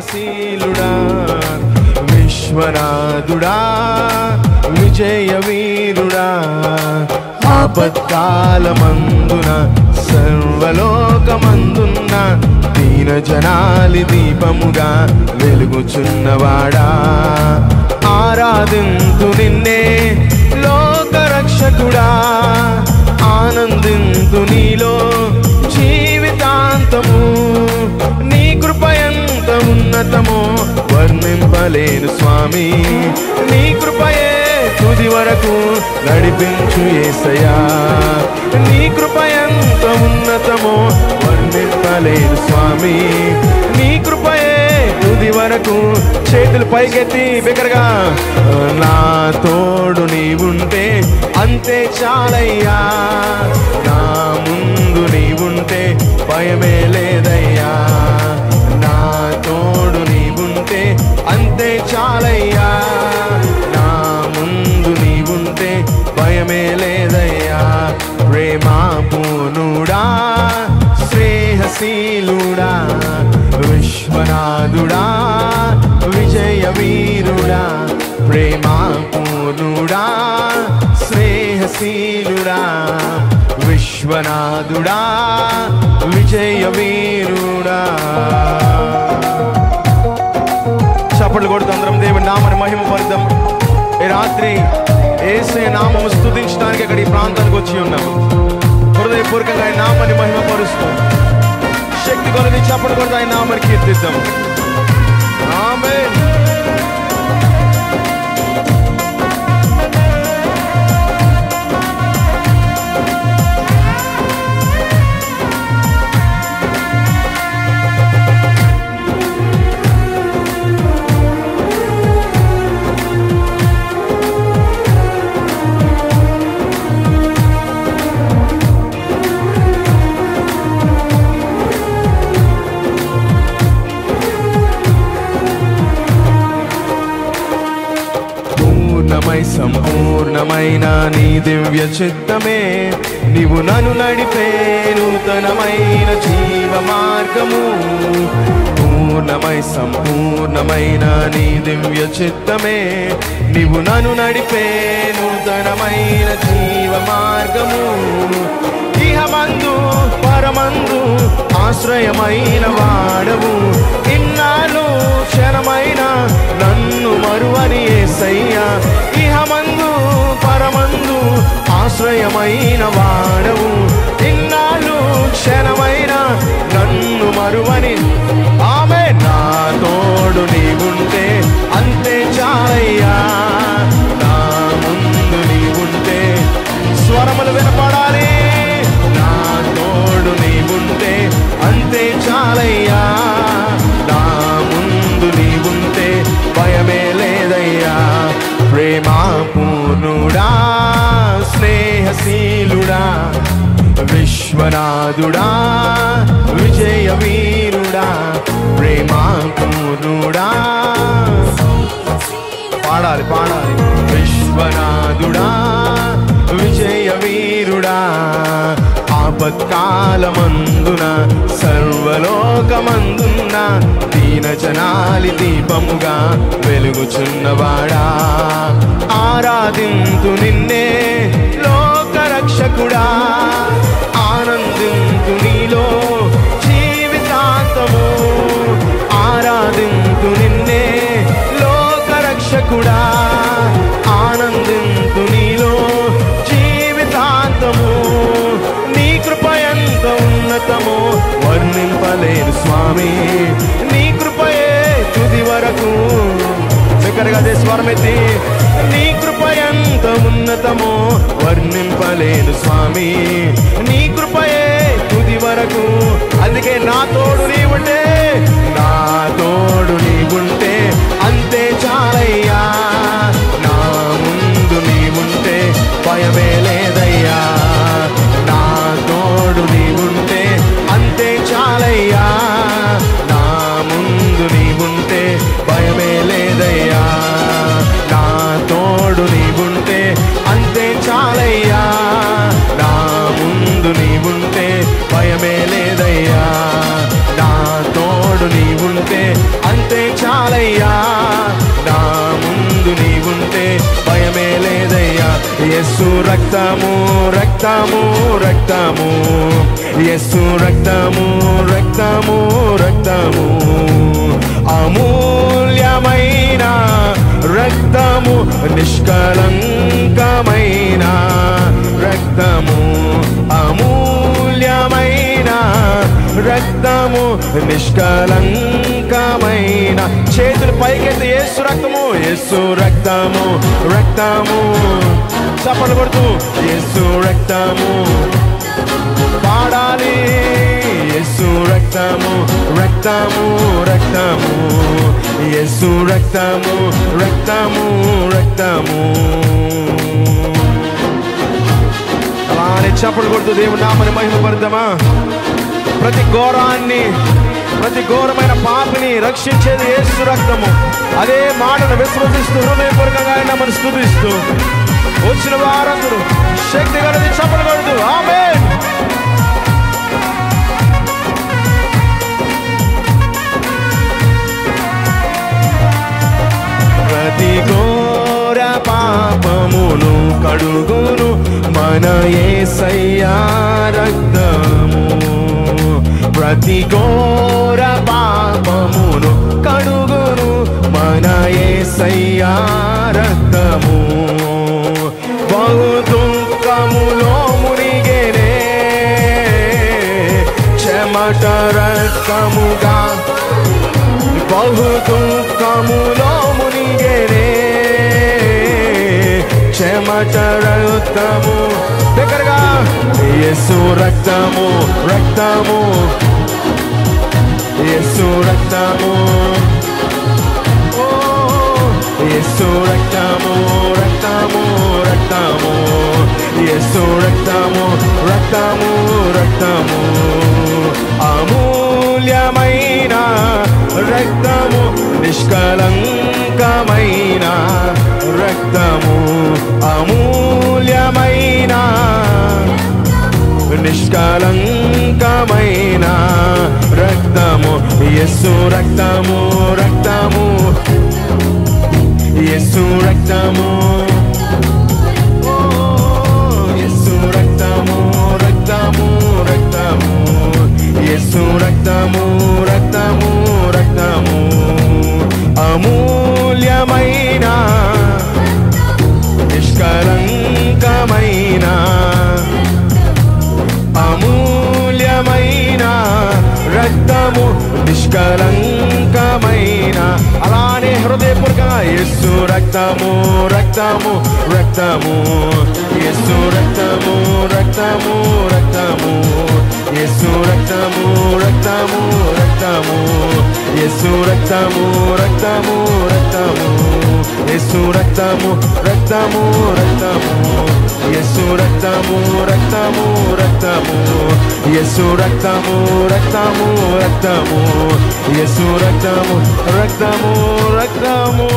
స్నేహశీలుడా విశ్వనాథుడా విజయ వీరుడా ఆపత్కాలమందున సర్వలోకమందున్న దీన జనాలి దీపముగా వెలుగుచున్నవాడా ఆరాధింతు నిన్నే లోకరక్షకుడా ఆనందింతు నీలో జీవితాంతము నీ కృప ఎంత ఉన్నతమో వర్ణింపలేను స్వామి నీ కృపయే తుది వరకు నడిపించు యేసయ్యా నీ కృప ఎంత ఉన్నతమో వర్ణింపలేను స్వామి నీ కృపయే తుది వరకు చేతులు పైకెత్తి బిగ్గరగా నా తోడు నీవుంటే అంతే చాలయ్యా నా ముందు నీవుంటే భయమే లేదయ్యా నా తోడు నీవుంటే అంతే చాలయ్యా నా ముందు నీవుంటే భయమే లేదయ్యా ప్రేమ పూనుడా స్నేహశీలుడా విశ్వనాథుడా విజయ వీరుడా ప్రేమ పూర్ణుడా స్నేహశీలుడా విశ్వనాథుడా విజయ వీరుడా చప్పట్లు కొడుతూ అందరం దేవుని నామని మహిమ పరుద్దాం ఈ రాత్రి యేసయ్య నామము స్తుతించడానికి ఇక్కడ ఈ ప్రాంతానికి వచ్చి ఉన్నాము హృదయపూర్వకంగా ఆయన నామాన్ని మహిమ పరుస్తూ శక్తి కొలది చప్పట్లు కొడుతూ ఆయన నామాన్ని కీర్తిద్దాం ఆమేన్ సంపూర్ణమైన నీ దివ్య చిత్తమే నీవు నన్ను నడిపే నూతనమైన జీవ మార్గము సంపూర్ణమైన నీ దివ్య చిత్తమే నీవు నన్ను నడిపే నూతనమైన జీవ మార్గము ఇహమందు పరమందు ఆశ్రయమైన వాడవు ఇన్నాళ్ళు క్షణమైన నన్ను మరువని యేసయ్యా ఇహమందు పరమందు ఆశ్రయమైన వాడవు ఇన్నాళ్ళు క్షణమైన నన్ను మరువని ఆమె నా తోడు నీవుంటే అంతే చాలయ్యా నా ముందు నీవుంటే స్వరములు వినపడాలి నా తోడు నీవుంటే అంతే చాలయ్యా నా ముందు నీవుంటే భయమే లేదయ్యా ప్రేమ పూర్ణుడా స్నేహశీలుడా విశ్వనాథుడా విజయ వీరుడా ప్రేమ పూర్ణుడా పాడాలి విశ్వనాథుడా విజయ వీరుడా ఆపత్కాలమందున సర్వలోకమందున్న దీన జనాలి దీపముగా వెలుగుచున్నవాడా ఆరాధింతు నిన్నే లోకరక్షకుడా ఆనందింతు నీలో జీవితాంతము ఆరాధింతు నిన్నే లోకరక్షకుడా ఆనందింతు నీలో జీవితాంతము నీ కృప ఎంత ఉన్నతమో వర్ణింపలేను స్వామి నీ కృపయే తుది వరకు దగ్గరగా స్వరమెత్తి నీ కృప ఎంత ఉన్నతమో వర్ణింపలేను స్వామి నీ కృపయే తుది వరకు అందుకే నా తోడు నీవుంటే నా తోడు నీవుంటే అంతే చాలయ్యా నా ముందు నీవుంటే భయమే లేదయ్యా నా తోడు నీవుంటే అంతే చాలయ్యా నా ముందు నీవుంటే భయమే లేదయ్యా నా తోడు నీవుంటే అంతే చాలయ్యా నా ముందు నీవుంటే భయమే లేదయ్యా నా తోడు నీవుంటే అంతే యేసు రక్తము రక్తము రక్తము యేసు రక్తము రక్తము రక్తము అమూల్యమైన రక్తము నిష్కలంకమైన రక్తము అమూల్యమైన రక్తము నిష్కలంకమైన చేతులు పైకెత్తి యేసు రక్తము యేసు రక్తము రక్తము చప్పట్లు కొడుతూ యేసు రక్తము పాడాలి యేసు రక్తము రక్తము రక్తము యేసు రక్తము రక్తము రక్తము అలానే చప్పట్లు కొడుతూ దేవుని నామమును మహిమపరుద్దామా. ప్రతి ఘోరమైన పాపిని రక్షించేది యేసు రక్తము. అదే మాటను విశ్వసిస్తూ హృదయపూర్వకంగా ఆయన మనం స్తుతిస్తూ వచ్చిన వారందరూ శక్తి కలిగి చప్పట్లు కొడుతూ ఆమేన్. ప్రతి ఘోర పాపమును కడుగును మన యేసయ్యా రక్తము. ప్రతి ఘోర పాపమును కడుగును మన యేసయ్యా రక్తము. బహు దుఃఖములో మునిగెనే చెమట రక్తముగా బహు దుఃఖములో మునిగెనే చెమట రక్తము దగ్గరగా యేసు రక్తము రక్తము యేసు రక్తము యేసు రక్తము రక్తము రక్తము యేసు రక్తము రక్తము రక్తము అమూల్యమైన రక్తము నిష్కలంకమైన రక్తము అమూల్యమైన నిష్కలంకమైన రక్తము యేసు రక్తము రక్తము యేసు రక్తము యేసు రక్తము రక్తము రక్తము యేసు రక్తము రక్తము రక్తము అమూల్యమైన నిష్కలంకమైన అమూల్యమైన రక్తము నిష్కలంకమైన అలానే హృదయపూర్వకంగా యేసు రక్తము రక్తము రక్తము యేసు రక్తము రక్తము రక్తము యేసు రక్తము రక్తము రక్తము యేసు రక్తము రక్తము రక్తము యేసు రక్తము రక్తము రక్తము యేసు రక్తము రక్తము రక్తము యేసు రక్తము రక్తము రక్తము యేసు రక్తము రక్తము రక్తము